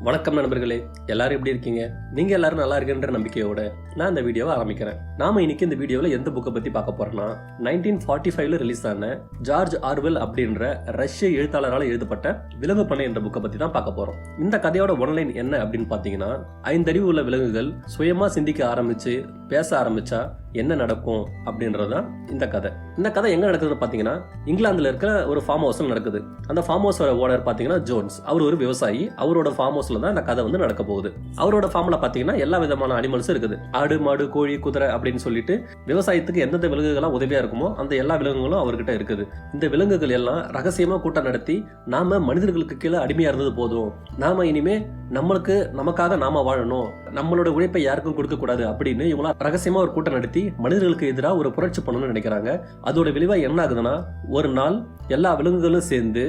வணக்கம் நண்பர்களே, எல்லாரும் எப்படி இருக்கீங்க? நீங்க எல்லாரும் நல்லா இருக்குன்ற நம்பிக்கையோட நான் இந்த வீடியோவை ஆரம்பிக்கிறேன். நாம இன்னைக்கு இந்த வீடியோவில் எந்த புக்கை பத்தி பார்க்க போறோம்னா 1945ல ரிலீஸ் ஆன ஜார்ஜ் ஆர்வெல் அப்படின்ற ரஷ்ய எழுத்தாளரால் எழுதப்பட்ட விலங்கு பண்ணை என்ற புக்கை பத்தி தான் பார்க்க போறோம். இந்த கதையோட ஒன்லைன் என்ன அப்படின்னு பாத்தீங்கன்னா, 5 அறிவு உள்ள விலங்குகள் சுயமா சிந்திக்க ஆரம்பிச்சு பேச ஆரம்பிச்சா என்ன நடக்கும் அப்படின்றதுதான் இந்த கதை. இந்த கதை எங்க நடக்குதுன்னு பாத்தீங்கன்னா, இங்கிலாந்துல இருக்கிற ஒரு ஃபார்ம் ஹவுஸ்ல நடக்குது. அந்த ஃபார்ம் ஹவுஸோட ஓனர் பாத்தீங்கன்னா ஜோன்ஸ். அவர் ஒரு விவசாயி. அவரோட ஃபார்ம் ஹவுஸ்ல தான் இந்த கதை வந்து நடக்க போகுது. அவரோட ஃபார்ம்ல பாத்தீங்கன்னா எல்லா விதமான அனிமல்ஸும் இருக்குது. ஆடு, மாடு, கோழி, குதிரை அப்படின்னு சொல்லிட்டு விவசாயத்துக்கு எந்தெந்த விலங்குகளா உதவியா இருக்குமோ அந்த எல்லா விலங்குகளும் அவர்கிட்ட இருக்குது. இந்த விலங்குகள் எல்லாம் ரகசியமா கூட்டம் நடத்தி, நாம மனிதர்களுக்கு கீழே அடிமையா இருந்தது போதும், நாம இனிமே நமக்காக நாம வாழணும், நம்மளோட உழைப்பை யாருக்கும் கொடுக்க கூடாது அப்படின்னு இவங்களா ரகசியமா ஒரு கூட்டம் நடத்தி மனிதர்களுக்கு எதிராக ஒரு புரட்சி பண்ணணும்னு நினைக்கிறாங்க. அதோட விளைவா என்ன ஆகுதுன்னா, ஒரு நாள் எல்லா விலங்குகளும் சேர்ந்து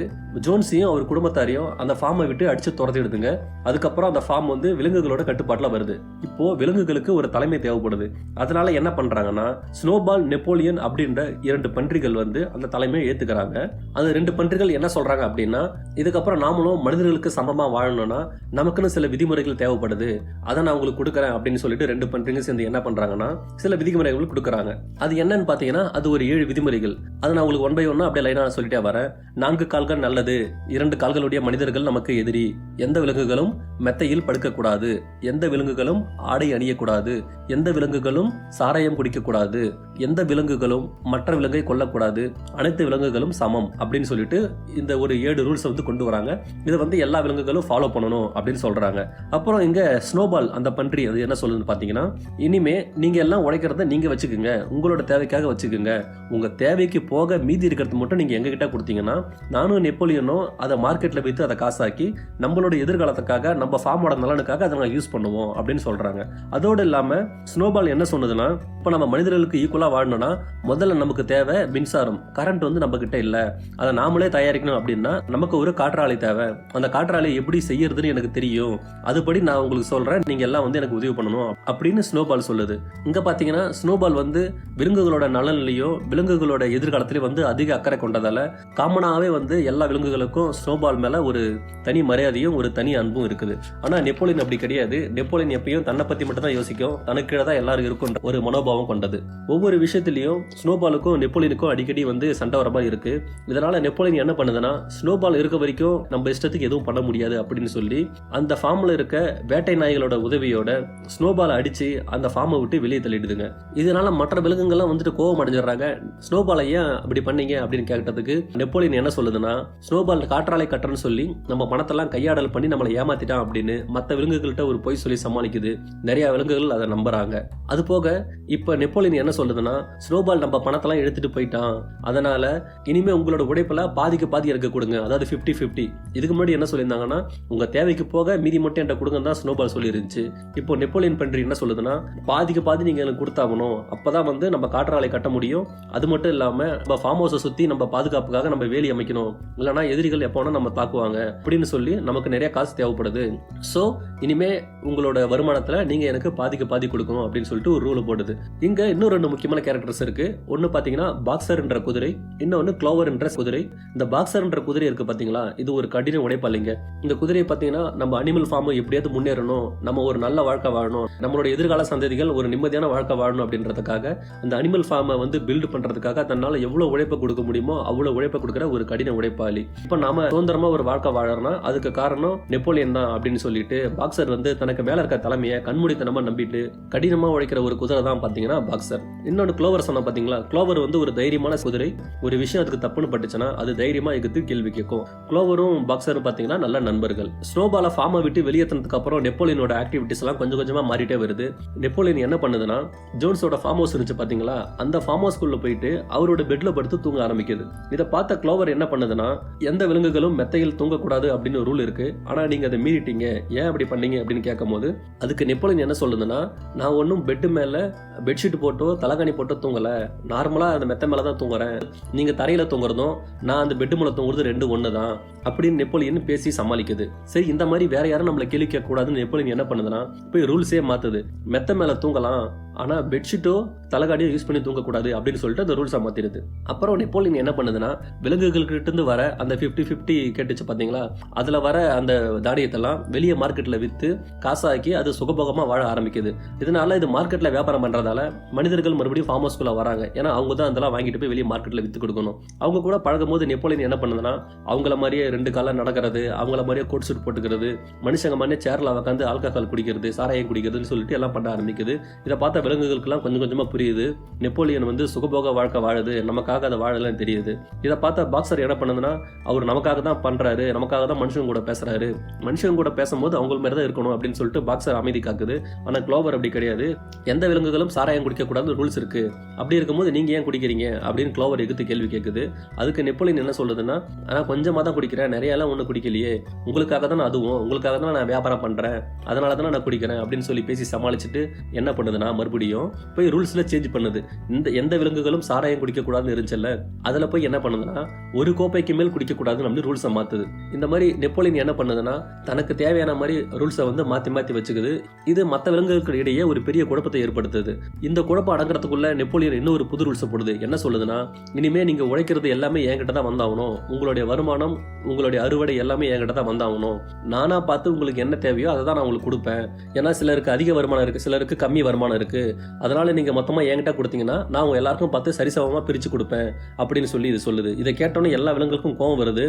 ஜோன்ஸையும் அவர் குடும்பத்தாரையும் அந்த ஃபார்மை விட்டு அடிச்சு துரத்திடுதுங்க. அதுக்கப்புறம் அந்த ஃபார்ம் வந்து விலங்குகளோட கட்டுப்பாட்டுல வருது. இப்போ விலங்குகளுக்கு ஒரு தலைமை தேவைப்படுது. அதனால என்ன பண்றாங்கன்னா, ஸ்னோபால், நெப்போலியன் அப்படின்ற 2 பன்றிகள் வந்து அந்த தலைமையை ஏத்துக்கிறாங்க. அந்த 2 பன்றிகள் என்ன சொல்றாங்க அப்படின்னா, இதுக்கப்புறம் நாமளும் மனிதர்களுக்கு சமமா வாழணும்னா நமக்குன்னு சில விதிமுறைகள் தேவைப்படுது, அதை நான் உங்களுக்கு கொடுக்குறேன் அப்படின்னு சொல்லிட்டு 2 பன்றிங்க சேர்ந்து என்ன பண்றாங்கன்னா சில விதிமுறைகள் கொடுக்குறாங்க. அது என்னன்னு பாத்தீங்கன்னா, அது ஒரு 7 விதிமுறைகள். அதை நான் உங்களுக்கு 1 by 1 அப்படியே லைனா சொல்லிட்டே வரேன். 4 கால்கள் நல்லது, 2 கால்களுடைய மனிதர்கள் நமக்கு எதிரி, எந்த விலங்குகளும் மெத்தையில் படுக்கக்கூடாது, எந்த விலங்குகளும் ஆடை அணியக்கூடாது, எந்த விலங்குகளும் சாராயம் குடிக்கக்கூடாது, எந்த விலங்குகளும் மற்ற விலங்கை கொல்லக்கூடாது, அனைத்து விலங்குகளும் சமம் அப்படின்னு சொல்லிட்டு இந்த ஒரு 7 ரூல்ஸ் வந்து கொண்டு வராங்க. இதை வந்து எல்லா விலங்குகளும் ஃபாலோ பண்ணணும் அப்படின்னு சொல்றாங்க. அப்புறம் இங்க ஸ்னோபால் அந்த பன்றி அது என்ன சொல்லுன்னு பாத்தீங்கன்னா, இனிமே நீங்க எல்லாம் உழைக்கிறத நீங்க வச்சுக்கோங்க, உங்களோட தேவைக்காக வச்சுக்கோங்க, உங்க தேவைக்கு போக மீதி இருக்கிறது மட்டும் நீங்க எங்க கிட்ட கொடுத்தீங்கன்னா நானும் நெப்போலியனும் அதை மார்க்கெட்ல வைத்து அதை காசாக்கி நம்மளோட எதிர்காலத்துக்காக நம்ம ஃபார்மோட நலனுக்காக அதை நாங்கள் யூஸ் பண்ணுவோம் அப்படின்னு சொல்றாங்க. அதோடு இல்லாம ஸ்னோபால் என்ன சொன்னதுன்னா, இப்போ நம்ம மனிதர்களுக்கு ஈக்குவலா வாழணும்னா முதல்ல நமக்கு தேவை மின்சாரம். கரண்ட் வந்து நம்ம கிட்ட இல்ல, அதை நாமளே தயாரிக்கணும் அப்படின்னா நமக்கு ஒரு காற்றாலை தேவை. அந்த காற்றாலை எப்படி செய்யறதுன்னு எனக்கு தெரியும், அதுபடி நான் உங்களுக்கு சொல்றேன், நீங்க எல்லாம் வந்து எனக்கு உதவி பண்ணணும் அப்படின்னு ஸ்னோபால் சொல்லுது. இங்க பாத்தீங்கன்னா ஸ்னோபால் வந்து விலங்குகளோட நலன்லயும் விலங்குகளோட எதிர்காலத்திலயும் வந்து அதிக அக்கறை கொண்டதால காமனாவே வந்து எல்லா விலங்குகளுக்கும் ஸ்னோபால் மேல ஒரு தனி மரியாதையும் ஒரு தனி அன்பும் இருக்குது. ஆனா நெப்போலியன் அப்படி கிடையாது. நெப்போலியன் எப்பயும் தன்னை பத்தி மட்டும் தான் யோசிக்கும், தனக்கு கீழே தான் எல்லாரும் இருக்கும் ஒரு மனோபாவம் கொண்டது. ஒவ்வொரு விஷயத்திலையும் ஸ்னோபாலுக்கும் நெப்போலியனுக்கும் அடிக்கடி வந்து சண்டை வர மாதிரி இருக்கு. இதனால நெப்போலியன் என்ன பண்ணுதுன்னா, ஸ்னோபால் இருக்க வரைக்கும் நம்ம இஷ்டத்துக்கு எதுவும் பண்ண முடியாது அப்படின்னு சொல்லி அந்த ஃபார்ம்ல இருக்க வேட்டை நாய்களோட உதவியோட ஸ்னோபாலை அடிச்சு அந்த ஃபார்மை விட்டு வெளியே தள்ளிடுதுங்க. இதனால மற்ற விலங்குகள்லாம் வந்துட்டு கோவம் அடைஞ்சிடறாங்க. ஸ்னோபாலை ஏன் அப்படி பண்ணீங்க அப்படின்னு கேட்டதுக்கு நெப்போலியன் என்ன சொல்லுதுன்னா, ஸ்னோபால் காற்றாலை கட்டுறன்னு சொல்லி நம்ம பணத்தெல்லாம் கையாடல் பண்ணி நம்மளை ஏமாத்திட்டான் அப்படின்னு மற்ற விலங்குகள்கிட்ட ஒரு பொய் சொல்லி சமாளிக்குது. நிறைய விலங்குகள் அதை நம்புறாங்க. அது போக இப்ப நெப்போலியன் என்ன சொல்லுதுன்னா, ஸ்னோபால் நம்ம பணத்தெல்லாம் எடுத்துட்டு போயிட்டான், அதனால இனிமே உங்களோட உழைப்புல பாதிக்கு பாதி எனக்கு கொடுங்க, அதாவது 50-50. இதுக்கு முன்னாடி என்ன சொல்லியிருந்தாங்கன்னா, உங்க தேவைக்கு போக மீதி மட்டும் என்கிட்ட கொடுங்க தான் ஸ்னோபால் சொல்லி இருந்துச்சு. இப்போ நெப்போலியன் பன்றி என்ன சொல்லுதுன்னா, பாதிக்கு பாதி நீங்க எனக்கு கொடுத்தாகணும், அப்பதான் வந்து நம்ம காற்றாலை கட்ட முடியும். அது மட்டும் இல்லாம நம்ம ஃபார்ம் ஹவுஸை சுத்தி நம்ம பாதுகாப்புக்காக நம்ம வேலி அமைக்கணும், இல்லைன்னா எதிரிகள் எப்போனா நம்ம தாக்குவாங்க அப்படின்னு சொல்லி நமக்கு நிறைய காசு தேவைப்படுது. ஸோ இனிமே உங்களோட வருமானத்துல நீங்க எனக்கு பாதிக்கு பாதி கொடுக்கணும் அப்படின்னு சொல்லிட்டு ஒரு ரூல் போடுது. இங்க இன்னும் 2 முக்கியமான கேரக்டர்ஸ் இருக்கு. ஒன்னு பாத்தீங்கன்னா பாக்ஸர் என்ற குதிரை, இன்னொன்னு க்ளோவர் என்ற குதிரை. இந்த பாக்ஸர் என்ற குதிரை இருக்கு பாத்தீங்களா, இது ஒரு கடின உழைப்பாளிங்க. இந்த குதிரையை பாத்தீங்கன்னா நம்ம அனிமல் ஃபார்ம் எப்படியாவது முன்னேறணும், நம்ம ஒரு நல்ல வாழ்க்கை வாழணும், நம்மளோட எதிர்கால சந்ததிகள் ஒரு நிம்மதியான வாழ்க்கை வாழணும் அப்படின்றதுக்காக அந்த அனிமல் ஃபார்மை வந்து பில்டு பண்றதுக்காக தன்னால எவ்வளவு உழைப்பை கொடுக்க முடியுமோ அவ்வளவு உழைப்பை கொடுக்குற ஒரு கடின உழைப்பாளி. இப்ப நாம சுதந்திரமா ஒரு வாழ்க்கை வாழறோம்னா அதுக்கு காரணம் நெப்போலியன் தான் அப்படின்னு சொல்லிட்டு பாக்ஸர் வந்து தனக்கு மேல இருக்க தலைமையை கண்மூடித்தனமா நம்பிட்டு கடினமா உழைக்கிற ஒரு குதிரை தான் பாத்தீங்கன்னா பாக்ஸர். இன்னொன்று க்ளோவர் சொன்னா பாத்தீங்களா, க்ளோவர் வந்து ஒரு தைரியமான குதிரை. ஒரு விஷயம் அதுக்கு தப்புன்னு பட்டுச்சுன்னா அது தைரியமா எதிர்த்து கேள்வி கேட்கும். க்ளோவரும் பாக்ஸரும் பாத்தீங்கன்னா நல்ல நண்பர்கள். ஸ்னோபால ஃபார்மை விட்டு வெளியேற்றினதுக்கு அப்புறம் நெப்போலியனோட ஆக்டிவிட்டிஸ் எல்லாம் கொஞ்சம் கொஞ்சமா மாறிட்டே வருது. நெப்போலியன் என்ன பண்ணுதுன்னா, ஜோன்ஸோட ஃபார்ம் ஹவுஸ் இருந்துச்சு பாத்தீங்களா, அந்த ஃபார்ம் ஹவுஸ்க்குள்ள போயிட்டு அவரோட பெட்ல படுத்து தூங்க ஆரம்பிக்குது. இதை பார்த்த க்ளோவர் என்ன பண்ணுதுன்னா, எந்த விலங்குகளும் மெத்தையில் தூங்கக்கூடாது அப்படின்னு ஒரு ரூல் இருக்கு, ஆனா நீங்க அதை மீறிட்டீங்க, ஏன் அப்படி பண்ணீங்க அப்படின்னு கேட்கும் போது அதுக்கு நெப்போலியன் என்ன சொல்லுதுன்னா, நான் ஒன்னும் பெட்டு மேல பெட்ஷீட் போட்டோ தலகாணி போட்டோ தூங்கல, நார்மலா அந்த மெத்த மேலதான் தூங்குறேன், நீங்க தரையில தூங்குறதும் நான் அந்த பெட்டு மேல தூங்குறது 2 ஒண்ணுதான் அப்படின்னு நெப்போலியன் பேசி சமாளிக்குது. சரி, இந்த மாதிரி வேற யாரும் நம்மளை கேள்வி கேட்க கூடாதுன்னு நெப்போலியன் என்ன பண்ணுதுன்னா போய் ரூல்ஸே மாத்துது. மெத்த மேல தூங்கலாம், ஆனால் பெட்ஷீட்டோ தலைகாடியோ யூஸ் பண்ணி தூங்கக்கூடாது அப்படின்னு சொல்லிட்டு அந்த ரூல்ஸை மாற்றிடுது. அப்புறம் நெப்போலியன் என்ன பண்ணுதுன்னா, விலங்குகள்கிட்ட வர அந்த 50-50 கேட்டுச்சு பார்த்தீங்களா, அதில் வர அந்த தானியத்தெல்லாம் வெளியே மார்க்கெட்டில் விற்று காசாக்கி அது சுகபோகமாக வாழ ஆரம்பிக்குது. இதனால இது மார்க்கெட்டில் வியாபாரம் பண்ணுறதால மனிதர்கள் மறுபடியும் ஃபார்ம் ஹவுஸ்குள்ளே வராங்க. ஏன்னா அவங்க தான் அதெல்லாம் வாங்கிட்டு போய் வெளியே மார்க்கெட்டில் விற்று கொடுக்கணும். அவங்க கூட பழகும் போது நெப்போலியன் என்ன பண்ணுதுன்னா, அவங்கள மாதிரியே 2 காலம் நடக்கிறது, அவங்கள மாதிரியே கோட் சூட் போட்டுக்கிறது, மனுஷங்க மாதிரியே சேரில் உட்காந்து ஆல்கஹால் குடிக்கிறது, சாராயம் குடிக்கிறதுன்னு சொல்லிட்டு எல்லாம் பண்ண ஆரம்பிக்குது. இதை பார்த்த விலங்குகளுக்கெல்லாம் கொஞ்சம் கொஞ்சமாக புரியுது, நெப்போலியன் வந்து சுகபோக வாழ்க்கை வாழுது, நமக்காக அதை வாழலன்னு தெரியுது. இதை பார்த்த பாக்ஸர் என்ன பண்ணுதுன்னா, அவர் நமக்காக தான் பண்றாரு, நமக்காக தான் மனுஷங்க கூட பேசுறாரு, மனுஷங்க கூட பேசும்போது அவங்க மாதிரி தான் இருக்கணும் அப்படின்னு சொல்லிட்டு பாக்ஸர் அமைதி காக்குது. ஆனா க்ளோவர் அப்படி கிடையாது. எந்த விலங்குகளும் சாராயம் குடிக்க கூடாது ரூல்ஸ் இருக்கு, அப்படி இருக்கும்போது நீங்க ஏன் குடிக்கிறீங்க அப்படின்னு க்ளோவர் எதிர்த்து கேள்வி கேட்குது. அதுக்கு நெப்போலியன் என்ன சொல்லுதுன்னா, ஆனா கொஞ்சமா தான் குடிக்கிறேன், நிறைய எல்லாம் ஒண்ணு குடிக்கலையே, உங்களுக்காக தான் அதுவும், உங்களுக்காக தான் நான் வியாபாரம் பண்றேன், அதனால தான் நான் குடிக்கிறேன் அப்படின்னு சொல்லி பேசி சமாளிச்சுட்டு என்ன பண்ணுதுன்னா, மறுபடியும் போய் ரூல்ஸ்ல சேஞ்ச் பண்ணுது. எந்த விலங்குகளும் சாராயம் குடிக்க கூடாதுன்னு இருந்துச்சுல்ல, அதுல போய் என்ன பண்ணுதுன்னா, ஒரு கோப்பைக்கு மேல் குடிக்க கூடாதுன்னு அப்படி ரூல்ஸை மாத்துது. இந்த மாதிரி நெப்போலியன் என்ன பண்ணுதுன்னா, தனக்கு தேவையான மாதிரி ரூல்ஸை வந்து மாத்தி மாத்தி வச்சுக்குது. இது மற்ற விலங்குகளுக்கு இடையே ஒரு பெரிய குழப்பத்தை ஏற்படுத்துது. இந்த குழப்பம் அடங்குறதுக்குள்ள நெப்போலியன் இன்னொரு புது ரூல்ஸை போடுது. என்ன சொல்லுதுன்னா, இனிமே நீங்க உழைக்கிறது எல்லாமே என்கிட்ட தான் வந்தாகணும், உங்களுடைய வருமானம், உங்களுடைய அறுவடை எல்லாமே என்கிட்ட தான் வந்தாகணும், நானா பார்த்து உங்களுக்கு என்ன தேவையோ அதை தான் நான் உங்களுக்கு கொடுப்பேன். ஏன்னா சிலருக்கு அதிக வருமானம் இருக்கு, சிலருக்கு கம்மி வருமானம் இருக்கு, அதனால நீங்க மொத்தமா என்கிட்ட கொடுத்தீங்கன்னா நான் உங்க எல்லாருக்கும் பார்த்து சரிசமமா பிரிச்சு கொடுப்பேன் அப்படின்னு சொல்லி இது சொல்லுது. இதை கேட்டோன்னே எல்லா விலங்குகளுக்கும் கோவம் வருது.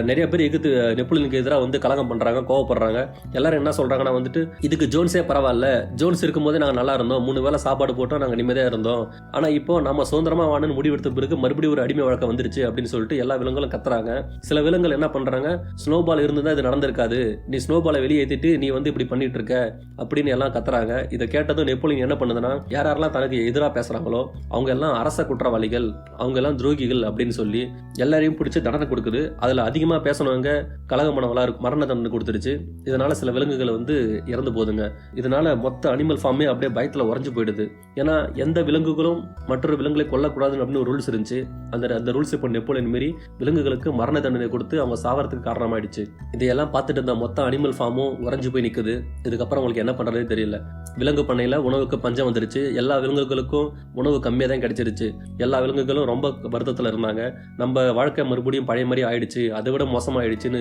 நிறைய பேர் எதிர்த்து நெப்போலியனுக்கு எதிராக வந்து கலகம் பண்றாங்க, கோவப்படுறாங்க. எல்லாரும் என்ன சொல்றாங்கன்னா வந்துட்டு, இதுக்கு ஜோன்ஸே பரவாயில்ல, ஜோன்ஸ் இருக்கும்போதே நாங்கள் நல்லா இருந்தோம், 3 வேளை சாப்பாடு போட்டோம், நாங்கள் நிம்மதியா இருந்தோம், ஆனா இப்போ நம்ம சுதந்திரமா வாழணும்னு முடிவெடுத்த பிறகு மறுபடியும் ஒரு அடிமை வழக்கம் வந்துருச்சு அப்படின்னு சொல்லிட்டு எல்லா விலங்குகளும் கத்துறாங்க. சில விலங்குகள் என்ன பண்றாங்க, ஸ்னோபால் இருந்துதான் இது நடந்திருக்காது, நீ ஸ்னோபாலை வெளியே ஏற்றிட்டு நீ வந்து இப்படி பண்ணிட்டு இருக்க அப்படின்னு எல்லாம் கத்துறாங்க. இதை கேட்டதும் நெப்போலியன் என்ன பண்ணுதுன்னா, யாரெல்லாம் தனக்கு எதிராக பேசுறாங்களோ அவங்க எல்லாம் அரச குற்றவாளிகள், அவங்க எல்லாம் துரோகிகள் அப்படின்னு சொல்லி எல்லாரையும் பிடிச்சி தண்டனை கொடுக்குது. அதுல அதிகமா பேசணுங்க கலகமானவளா மரண தண்டனை கொடுத்துருச்சு. இதனால சில விலங்குகள் வந்து இறந்து போகுதுங்க. இதனால மொத்த அனிமல் ஃபார்மே அப்படியே பயத்துல உறைஞ்சு போயிடுது. ஏன்னா எந்த விலங்குகளும் மற்றொரு விலங்குகளை கொல்லக்கூடாதுன்னு அப்படின்னு ஒரு ரூல்ஸ் இருந்துச்சு. அந்த ரூல்ஸ் இப்போ நெப்போலியன் மீறி விலங்குகளுக்கு மரண தண்டனை கொடுத்து அவங்க சாவறதுக்கு காரணமாயிடுச்சு. இதையெல்லாம் பார்த்துட்டு இருந்த மொத்த அனிமல் ஃபார்மும் உறைஞ்சு போய் நிக்குது. இதுக்கப்புறம் உங்களுக்கு என்ன பண்றதே தெரியல. விலங்கு பண்ணையில உணவுக்கு பஞ்சம் வந்துருச்சு. எல்லா விலங்குகளுக்கும் உணவு கம்மியாக தான் கிடைச்சிருச்சு. எல்லா விலங்குகளும் ரொம்ப வருத்தத்தில் இருந்தாங்க. நம்ம வாழ்க்கை மறுபடியும் பழைய மாதிரி ஆயிடுச்சு, அதை விட மோசமாயிடுச்சுன்னு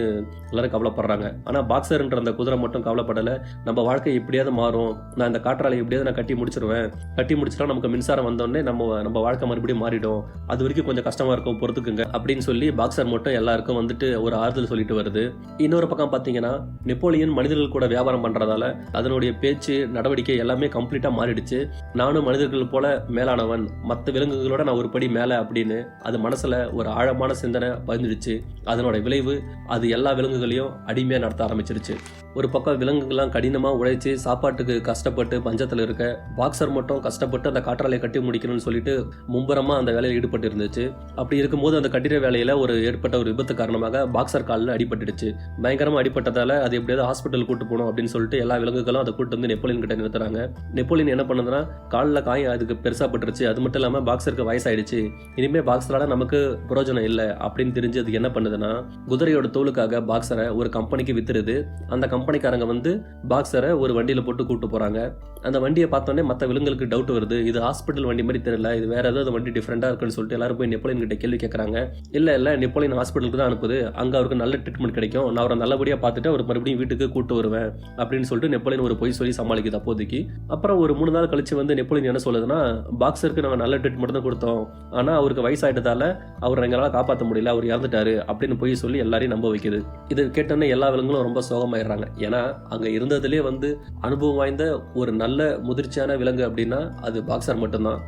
எல்லாரும் கவலைப்படுறாங்க. ஆனால் பாக்ஸர்ன்ற அந்த குதிரை மட்டும் கவலைப்படலை. நம்ம வாழ்க்கை எப்படியாவது மாறும், நான் இந்த காற்றாலை எப்படியாவது நான் கட்டி முடிச்சிருவேன், கட்டி முடிச்சிட்டா நமக்கு மின்சாரம் வந்தோடனே நம்ம வாழ்க்கை மறுபடியும் மாறிடும், அது வரைக்கும் கொஞ்சம் கஷ்டமா இருக்கும், பொறுத்துக்குங்க அப்படின்னு சொல்லி பாக்ஸர் மட்டும் எல்லாருக்கும் வந்துட்டு ஒரு ஆறுதல் சொல்லிட்டு வருது. இன்னொரு பக்கம் பார்த்தீங்கன்னா, நெப்போலியன் மனிதர்கள் கூட வியாபாரம் பண்றதால அதனுடைய பேச்சு நடவடிக்கை எல்லாமே கம்ப்ளீட்டா மாறிடுச்சு. நானும் மனிதர்கள் போல மேலானவன், மற்ற விலங்குகளோட நான் ஒரு படி மேல அப்படின்னு அது மனசுல ஒரு ஆழமான சிந்தனை பதிஞ்சிடுச்சு. அதனோட விளைவு அது எல்லா விலங்குகளையும் அடிமையா நடத்த ஆரம்பிச்சிருச்சு. ஒரு பக்கம் விலங்குகள்லாம் கடினமா உழைச்சி சாப்பாட்டுக்கு கஷ்டப்பட்டு பஞ்சத்துல இருக்க, பாக்ஸர் மட்டும் கஷ்டப்பட்டு அந்த காற்றாலையை கட்டி முடிக்கணும்னு சொல்லிட்டு மும்பரமா அந்த வேலையில் ஈடுபட்டு இருந்துச்சு. அப்படி இருக்கும்போது அந்த கட்டிட வேலையில ஏற்பட்ட ஒரு விபத்து காரணமாக பாக்ஸர் காலில் அடிபட்டுடுச்சு. பயங்கரமா அடிபட்டதால அது எப்படியாவது ஹாஸ்பிட்டல் கூட்டு போகணும் அப்படின்னு சொல்லிட்டு எல்லா விலங்குகளும் அதை கூட்டு வந்து நெப்போலியன் கிட்ட நிறுத்துறாங்க. நெப்போலியன் என்ன பண்ணுதுன்னா, காலில் காயம் அதுக்கு பெருசா பட்டுருச்சு, அது மட்டும் இல்லாம பாக்ஸருக்கு வயசாயிடுச்சு, இனிமே பாக்ஸரால நமக்கு பிரயோஜனம் இல்லை அப்படின்னு தெரிஞ்சு அது என்ன பண்ணுதுன்னா, குதிரையோட தோலுக்காக பாக்ஸரை ஒரு கம்பெனிக்கு வித்துருது. அந்த கம்பெனிக்காரங்க வந்து பாக்ஸரை ஒரு வண்டியில போட்டு கூட்டு போறாங்க. அந்த வண்டியை பார்த்தோன்னே மற்ற விலங்குகளுக்கு டவுட் வருது, இது ஹாஸ்பிட்டல் வண்டி மாதிரி தெரியல, இது வேற ஏதாவது வண்டி டிஃப்ரெண்டா இருக்குன்னு சொல்லிட்டு எல்லாரும் போய் நெப்போலியன் கிட்ட கேள்வி கேட்கறாங்க. இல்ல நெப்போலியன் ஹாஸ்பிட்டலுக்கு தான் அனுப்புது, அங்க அவருக்கு நல்ல ட்ரீட்மெண்ட் கிடைக்கும், நான் அவரை நல்லபடியா பார்த்துட்டு அவர் மறுபடியும் வீட்டுக்கு கூட்டு வருவேன் அப்படின்னு சொல்லிட்டு நெப்போலியன் ஒரு பொய் சொல்லி சமாளிக்குது அப்போதைக்கு. அப்புறம் ஒரு 3 நாள் கழிச்சு வந்து நெப்போலியன் என்ன சொல்லுதுன்னா, பாக்ஸருக்கு நாங்கள் நல்ல ட்ரீட்மெண்ட் தான் கொடுத்தோம், ஆனா அவருக்கு வயசாயிட்டதால அவர் எங்களால் காப்பாற்ற முடியல, அவர் இறந்துட்டாரு அப்படின்னு போய் சொல்லி எல்லாரையும் நம்ப வைக்குது. இது கேட்டோன்னே எல்லா விலங்குகளும் ரொம்ப சோகமாயிடுறாங்க. ஏன்னா அங்க இருந்ததுலேயே வந்து அனுபவம் வாய்ந்த ஒரு நல்ல முதிர்ச்சியான விலங்கு அப்படின்னா அது பாக்ஸர் மட்டும்தான்.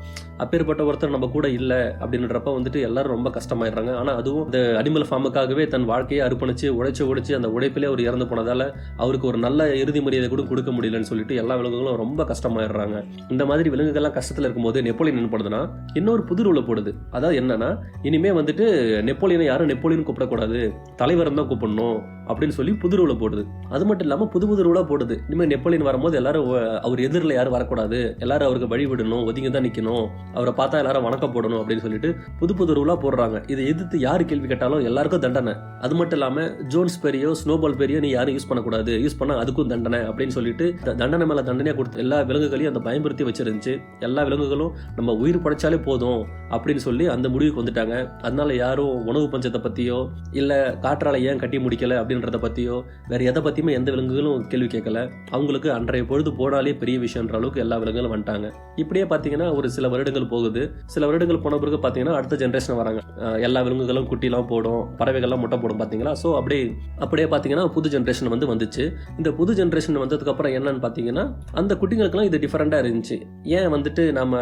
அப்பேற்பட்ட ஒருத்தர் நம்ம கூட இல்லை அப்படின்றப்ப வந்துட்டு எல்லாரும் ரொம்ப கஷ்டமாயிடுறாங்க. ஆனால் அதுவும் இந்த அனிமல் ஃபார்முக்காகவே தன் வாழ்க்கையை அர்ப்பணிச்சு உழைச்சி அந்த உழைப்பிலே அவர் இறந்து போனதால அவருக்கு ஒரு நல்ல இறுதி மரியாதை கூட கொடுக்க முடியலன்னு சொல்லிட்டு எல்லா விலங்குகளும் ரொம்ப கஷ்டமாயிடுறாங்க. இந்த மாதிரி விலங்குகள்லாம் கஷ்டத்தில் இருக்கும்போது நெப்போலியன் என்ன பண்ணுதுன்னா, இன்னொரு புது ரூலை போடுது. அதாவது என்னன்னா, இனிமே வந்துட்டு நெப்போலியனை யாரும் நெப்போலியன் கூப்பிடக்கூடாது, தலைவர் தான் கூப்பிடணும், அப்படின்னு சொல்லி புது ரூலை போடுது. அது மட்டும் இல்லாமல் புது ரூலாக போடுது. இனிமேல் நெப்போலியன் வரும்போது எல்லாரும் அவர் எதிரில் யாரும் வரக்கூடாது, எல்லாரும் அவருக்கு வழி விடணும், ஒதுங்கி தான் நிற்கணும், அவரை பார்த்தா எல்லாரும் வணக்கம் போடணும் அப்படின்னு சொல்லிட்டு புது ரூலாக போடுறாங்க. இதை எதிர்த்து யார் கேள்வி கேட்டாலும் எல்லாருக்கும் தண்டனை. அது மட்டும் இல்லாமல் ஜோன்ஸ் பெரியோ ஸ்னோபால் பெரியோ நீ யாரும் யூஸ் பண்ணக்கூடாது, யூஸ் பண்ணால் அதுக்கும் தண்டனை அப்படின்னு சொல்லிட்டு தண்டனை மேலே தண்டனையாக கொடுத்து எல்லா விலங்குகளையும் அந்த பயன்படுத்தி வச்சிருந்துச்சு. எல்லா விலங்குகளும் நம்ம உயிர் படைச்சாலே போதும் அப்படின்னு சொல்லி அந்த முடிவுக்கு வந்துட்டாங்க. அதனால யாரும் உணவு பஞ்சத்தை பற்றியோ இல்லை காற்றாலை ஏன் கட்டி முடிக்கலை அப்படின்றத பற்றியோ வேறு எதை பற்றியுமே எந்த விலங்குகளும் கேள்வி கேட்கல. அவங்களுக்கு அன்றைய பொழுது போனாலே பெரிய விஷயன்ற அளவுக்கு எல்லா விலங்குகளும் வந்துட்டாங்க. இப்படியே பார்த்தீங்கன்னா ஒரு சில வருடங்கள் போகுது. சில வருடங்கள் போன பிறகு பார்த்தீங்கன்னா அடுத்த ஜென்ரேஷன் வராங்க. எல்லா விலங்குகளும் குட்டிலாம் போடும், பறவைகள்லாம் முட்டை போடும் பார்த்தீங்களா. ஸோ அப்படியே பார்த்தீங்கன்னா புது ஜென்ரேஷன் வந்துச்சு. இந்த புது ஜென்ரேஷன் வந்ததுக்கப்புறம் என்னன்னு பார்த்தீங்கன்னா அந்த குட்டிங்களுக்குலாம் இது டிஃப்ரெண்ட்டாக இருந்துச்சு. ஏன் நம்ம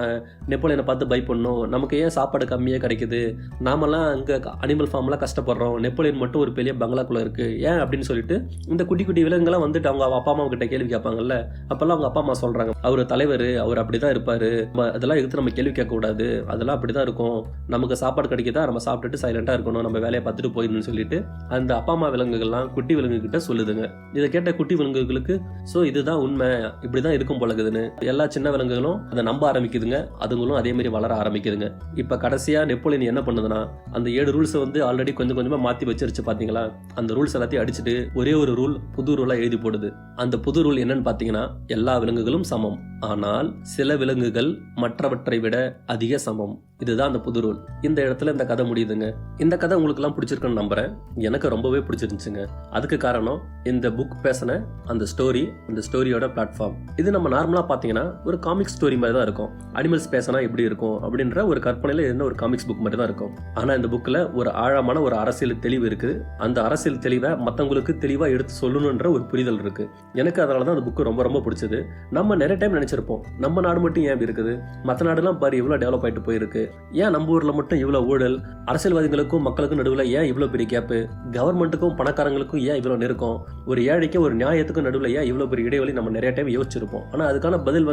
நெப்போலியனை பார்த்து பை பண்ணோம், நமக்கு ஏன் சாப்பாடு கம்மியாக கிடைக்குது, நாமெல்லாம் அங்கே அனிமல் ஃபார்ம்லாம் கஷ்டப்படுறோம், நெப்போலியன் மட்டும் ஒரு பெரிய பங்களாக்குள்ளே இருக்குது ஏன் அப்படின்னு சொல்லிட்டு இந்த குட்டி விலங்குகள்லாம் அவங்க அப்பா அம்மா கிட்ட கேள்வி கேட்பாங்கல்ல. அப்பெல்லாம் அவங்க அப்பா அம்மா சொல்றாங்க, அவர் தலைவர், அவர் அப்படிதான் இருப்பாரு, அதெல்லாம் எடுத்து நம்ம கேள்வி கேட்க கூடாது, அதெல்லாம் அப்படிதான் இருக்கும், நமக்கு சாப்பாடு கிடைக்குதா நம்ம சாப்பிட்டுட்டு சைலண்டா இருக்கணும், நம்ம வேலையை பார்த்துட்டு போயிடணும்னு சொல்லிட்டு அந்த அப்பா அம்மா விலங்குகள்லாம் குட்டி விலங்கு கிட்ட சொல்லுதுங்க. இதை கேட்ட குட்டி விலங்குகளுக்கு சோ இதுதான் உண்மை, இப்படிதான் இருக்கும் போலகுதுன்னு எல்லா சின்ன விலங்குகளும் அதை நம்ப ஆரம்பிக்குதுங்க. அதுங்களும் அதே மாதிரி வளர ஆரம்பிக்குதுங்க. இப்ப கடைசியா நெப்போலியன் என்ன பண்ணுதுன்னா அந்த 7 ரூல்ஸ் ஆல்ரெடி கொஞ்சம் கொஞ்சமா மாத்தி வச்சிருச்சு பாத்தீங்களா. அந்த ரூல்ஸ் எல்லாத்தையும் அடிச்சுட்டு ஒரே ஒரு ரூல் புது ரூலா எழுதி போடுது. அந்த புது ரூல் என்னன்னு பாத்தீங்கன்னா எல்லா விலங்குகளும் சமம், ஆனால் சில விலங்குகள் மற்றவற்றை விட அதிக சமம். இதுதான் அந்த புது ரூல். இந்த இடத்துல இந்த கதை முடியுதுங்க. இந்த கதை உங்களுக்கு எல்லாம் பிடிச்சிருக்குன்னு நம்புறேன். எனக்கு ரொம்பவே பிடிச்சிருந்துச்சுங்க. அதுக்கு காரணம் இந்த புக் பேசின அந்த ஸ்டோரி, அந்த ஸ்டோரியோட பிளாட்ஃபார்ம். இது நம்ம நார்மலா பாத்தீங்கன்னா ஒரு காமிக் ஸ்டோரி மாதிரி தான் இருக்கும். அனிமல்ஸ் பேசினா எப்படி இருக்கும் அப்படின்ற ஒரு கற்பனையில என்ன ஒரு காமிக்ஸ் புக் மாதிரி தான் இருக்கும். ஆனா இந்த புக்ல ஒரு ஆழமான ஒரு அரசியல் தெளிவு இருக்கு. அந்த அரசியல் தெளிவை மத்தவங்களுக்கு தெளிவா எடுத்து சொல்லணும்ன்ற ஒரு புரிதல் இருக்கு. எனக்கு அதனாலதான் அந்த புக்கு ரொம்ப ரொம்ப பிடிச்சது. நம்ம நிறைய டைம் நினைச்சிருப்போம் நம்ம நாடு மட்டும் ஏன் இருக்குது, மற்ற நாடுலாம் பாரு இவ்வளவு டெவலப் ஆயிட்டு போயிருக்கு, ஏன் நம்ம ஊர்ல மட்டும் இவ்வளவு ஊழல், அரசியல்வாதிகளுக்கும் மக்களுக்கும் நடுவில் ஏன் இவ்வளவு பெரிய கேப்பு, கவர்மெண்ட்டுக்கும் பணக்காரங்களுக்கும் ஏன் இவ்வளவு நெருக்கம், ஒரு ஏழைக்கும் ஒரு நியாயத்துக்கும் நடுவில் ஏன் இவ்வளவு பெரிய இடைவெளி நம்ம நிறைய டைம் யோசிச்சிருப்போம். ஆனா அதுக்கான பதில்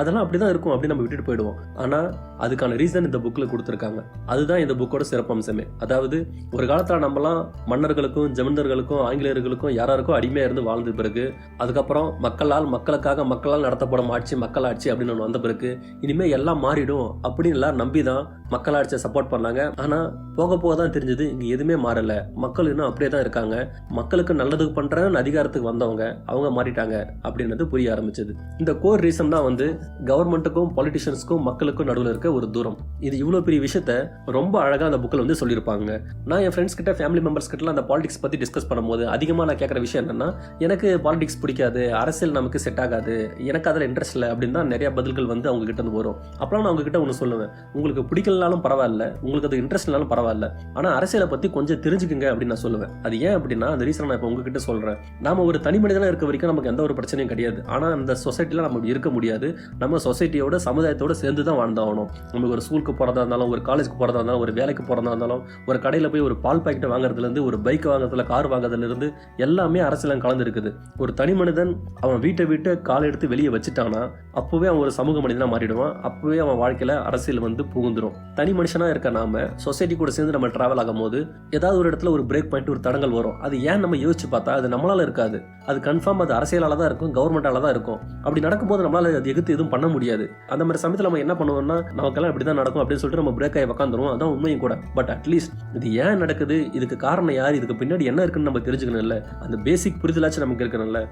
அதெல்லாம் அப்படிதான் இருக்கும் அப்படின்னு நம்ம விட்டுட்டு போயிடுவோம். ஆனா அதுக்கான ரீசன் இந்த புக்ல கொடுத்திருக்காங்க. அதுதான் இந்த புக்கோட சிறப்பம்சமே. அதாவது ஒரு காலத்துல நம்மலாம் மன்னர்களுக்கும் ஜமீன்தார்களுக்கும் ஆங்கிலேயர்களுக்கும் யாராருக்கும் அடிமையா இருந்து வாழ்ந்த பிறகு அதுக்கப்புறம் மக்களால் நடத்தப்படும் ஆட்சி மக்கள் ஆட்சி அப்படின்னு வந்த பிறகு இனிமே எல்லாம் மாறிடும் அப்படின்னு எல்லாரும் நம்பிதான் மக்கள் ஆட்சியை சப்போர்ட் பண்ணாங்க. ஆனா போக தான் தெரிஞ்சது இங்க எதுவுமே மாறல, மக்கள் இன்னும் அப்படியே தான் இருக்காங்க, மக்களுக்கு நல்லதுக்கு பண்றேன்னு அதிகாரத்துக்கு வந்தவங்க அவங்க மாறிட்டாங்க அப்படின்றது புரிய ஆரம்பிச்சது. இந்த கோர் ரீசன் தான் கவர்மெண்ட்டுக்கும் பொலிட்டிஷியன்ஸ்க்கும் மக்களுக்கும் நடுவில் இருக்க ஒரு தூரம். இது இவ்வளவு பெரிய விஷயத்த ரொம்ப அழகா அந்த புக்கில் சொல்லியிருப்பாங்க. நான் என் ஃப்ரெண்ட்ஸ் கிட்ட ஃபேமிலி மெம்பர்ஸ் கிட்ட அந்த பாலிடிக்ஸ் பத்தி டிஸ்கஸ் பண்ணும்போது அதிகமா நான் கேட்கற விஷயம் என்னன்னா, எனக்கு பாலிடிக்ஸ் பிடிக்காது, அரசியல் நமக்கு செட் ஆகாது, எனக்கு அதுல இன்ட்ரெஸ்ட் இல்லை அப்படின்னு தான் நிறைய பதில்கள் அவங்க கிட்ட இருந்து வரும். அப்பலாம் நான் அவங்க கிட்ட ஒன்று சொல்லுவேன், உங்களுக்கு பிடிக்கலனாலும் பரவாயில்ல, உங்களுக்கு அது இன்ட்ரெஸ்ட் இல்லனாலும் பரவாயில்ல, ஆனா அரசியலை பத்தி கொஞ்சம் தெரிஞ்சுக்குங்க அப்படின்னு நான் சொல்லுவேன். அது ஏன் அப்படின்னா அந்த ரீசன் நான் இப்போ உங்ககிட்ட சொல்றேன். நாம ஒரு தனி மனிதனா இருக்க வரைக்கும் நமக்கு எந்த ஒரு பிரச்சனையும் கிடையாது. ஆனா அந்த சொசைட்டில நம்ம இருக்க முடியாது. நம்ம சொசைட்டியோட சமுதாயத்தோட சேர்ந்து தான் வாழ்ந்தாகணும். நமக்கு ஒரு ஸ்கூலுக்கு போறதா இருந்தாலும், ஒரு காலேஜுக்கு போறதா இருந்தாலும், ஒரு வேலைக்கு போறதா இருந்தாலும், ஒரு கடையில போய் ஒரு பால் பாக்கெட் வாங்குறதுல இருந்து, ஒரு பைக் வாங்குறதுல, கார் வாங்குறதுல இருந்து எல்லாமே அரசியல் கலந்து இருக்குது. ஒரு தனி மனிதன் அவன் வீட்டை காலை எடுத்து வெளியே வச்சுட்டானா அப்பவே அவன் ஒரு சமூக மனிதனா மாறிடுவான். அப்பவே அவன் வாழ்க்கையில அரசியல் புகுந்துரும். தனி மனுஷனா இருக்க நாம சொசைட்டி கூட சேர்ந்து நம்ம டிராவல் ஆகும் போது ஏதாவது ஒரு இடத்துல ஒரு பிரேக் பாயிண்ட், ஒரு தடங்கள் வரும். அது ஏன் நம்ம யோசிச்சு பார்த்தா அது நம்மளால இருக்காது. அது கன்ஃபார்ம் அது அரசியலால தான் இருக்கும், கவர்மெண்டால தான் இருக்கும். அப்படி நடக்கும்போது நம்மளால அது எதிர்த்து எதுவும் பண்ண முடியாது. அந்த மாதிரி சமயத்தில் நம்ம என்ன பண்ணுவோம்னா, நமக்கெல்லாம் இப்படிதான் நடக்கும் அப்படின்னு சொல்லிட்டு நம்ம பிரேக் ஆகி உட்காந்துருவோம். அதான் உண்மையும் கூட. பட் அட்லீஸ்ட் இது ஏன் நடக்குது, இதுக்கு காரணம் யார், இதுக்கு பின்னாடி என்ன இருக்குன்னு நம்ம தெரிஞ்சுக்கணும்ல, அந்த பேசிக் புரிதலாச்சும் நமக்கு இருக்கணும்ல.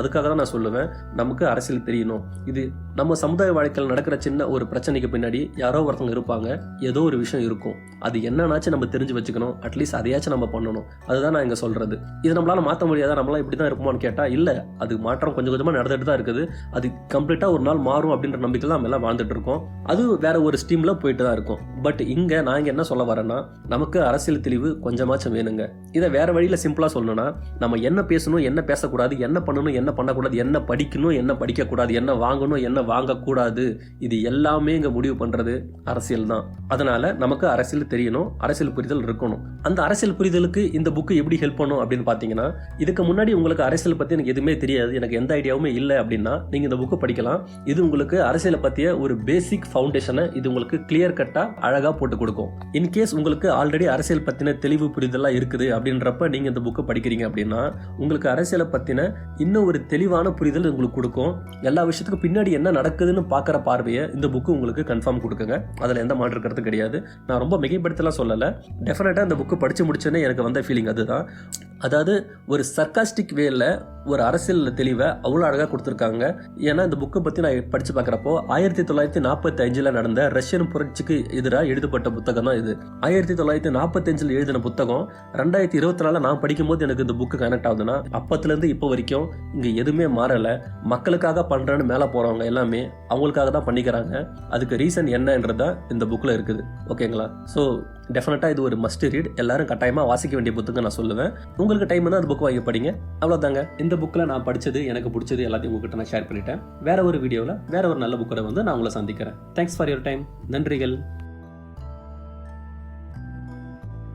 அதுக்காக தான் நான் சொல்லுவேன், நமக்கு அரசியல் தெரியணும். இது நம்ம சமுதாய வாழ்க்கையில் நடக்கிற சின்ன ஒரு பிரச்சனைக்கு பின்னாடி யாரோ ஒருத்தவங்க இருப்பாங்க, ஏதோ ஒரு விஷயம் இருக்கும். அது என்னன்னாச்சும் நம்ம தெரிஞ்சு வச்சுக்கணும். அட்லீஸ்ட் அதையாச்சும் நம்ம பண்ணணும். அதுதான் நான் இங்க சொல்றது. இது நம்மளால மாற்ற முடியாதா, நம்மளால இப்படிதான் இருப்போமான்னு கேட்டா இல்ல, அது மாற்றம் கொஞ்சம் கொஞ்சமா நடந்துட்டு தான் இருக்குது. அது கம்ப்ளீட்டா ஒரு நாள் மாறும் அப்படின்ற நம்பிக்கையில் நம்ம எல்லாம் வாழ்ந்துட்டு இருக்கோம். அது வேற ஒரு ஸ்ட்ரீம்ல போயிட்டு தான் இருக்கும். பட் இங்க நான் என்ன சொல்ல வரேன்னா, நமக்கு அரசியல் தெளிவு கொஞ்சமாச்சும் வேணுங்க. இதை வேற வழியில சிம்பிளா சொல்லணும்னா, நம்ம என்ன பேசணும், என்ன பேசக்கூடாது, என்ன பண்ணணும், என்ன பண்ணக்கூடாது, என்ன படிக்கணும், என்ன படிக்க கூடாது, என்ன வாங்கணும், என்ன வாங்கக்கூடாது, இது எல்லாமே இங்க முடிவு பண்றது அரசியல். அரசியல் தான். அதனால நமக்கு அரசியல் தெரியணும், அரசியல் புரிதல் இருக்கணும். அந்த அரசியல் புரிதலுக்கு இந்த புக்கு எப்படி ஹெல்ப் பண்ணும் அப்படின்னு பார்த்தீங்கன்னா, இதுக்கு முன்னாடி உங்களுக்கு அரசியல் பற்றி எனக்கு எதுவுமே தெரியாது, எனக்கு எந்த ஐடியாவுமே இல்லை அப்படின்னா நீங்கள் இந்த புக்கு படிக்கலாம். இது உங்களுக்கு அரசியலை பற்றிய ஒரு பேசிக் ஃபவுண்டேஷனை இது உங்களுக்கு கிளியர் கட்டாக அழகாக போட்டு கொடுக்கும். இன்கேஸ் உங்களுக்கு ஆல்ரெடி அரசியல் பற்றின தெளிவு புரிதலாக இருக்குது அப்படின்றப்ப நீங்கள் இந்த புக்கை படிக்கிறீங்க அப்படின்னா உங்களுக்கு அரசியலை பற்றின இன்னும் ஒரு தெளிவான புரிதல் உங்களுக்கு கொடுக்கும். எல்லா விஷயத்துக்கும் பின்னாடி என்ன நடக்குதுன்னு பார்க்குற பார்வையை இந்த புக்கு உங்களுக்கு கன்ஃபார்ம் கொடுக்குங்க. அதில் எந்த மாற்று கருத்து கிடையாது. நான் ரொம்ப மிகைப்படுத்தலாம் சொல்லலை. டெஃபினட்டாக இந்த புக்கு படித்து முடிச்சோன்னே எனக்கு வந்த ஃபீலிங் அதுதான். அதாவது ஒரு சர்க்காஸ்டிக் வேல ஒரு அரசியல் தெளிவை அவ்வளோ அழகாக கொடுத்துருக்காங்க. ஏன்னா இந்த புக்கை பற்றி நான் படித்து பார்க்குறப்போ 1945 நடந்த ரஷ்யன் புரட்சிக்கு எதிராக எழுதப்பட்ட புத்தகம் தான் இது. 1945 எழுதின புத்தகம் 2024 நான் படிக்கும்போது எனக்கு இந்த புக்கு கனெக்ட் ஆகுதுன்னா அப்பத்துலேருந்து இப்போ வரைக்கும் இங்கே எதுவுமே மாறலை. மக்களுக்காக பண்ணுறேன்னு மேலே போகிறவங்க எல்லாமே அவங்களுக்காக தான் பண்ணிக்கிறாங்க. அதுக்கு ரீசன் என்னன்றதான் இந்த புக்கில் இருக்குது. ஓகேங்களா? ஸோ டெஃபினட்டாக இது ஒரு மஸ்ட் ரீட். எல்லாரும் கட்டாயமாக வாசிக்க வேண்டிய புத்தகம் நான் சொல்லுவேன். உங்களுக்கு டைம் தான் அந்த புக் வாங்கி படிங்க. அவ்வளோதாங்க. இந்த புக்கில் நான் படித்தது, எனக்கு பிடிச்சது எல்லாத்தையும் உங்ககிட்ட நான் ஷேர் பண்ணிட்டேன். வேற ஒரு வீடியோவில் வேற ஒரு நல்ல புக்கோட வந்து நான் உங்களை சந்திக்கிறேன். Thanks for your time. நன்றிகள்.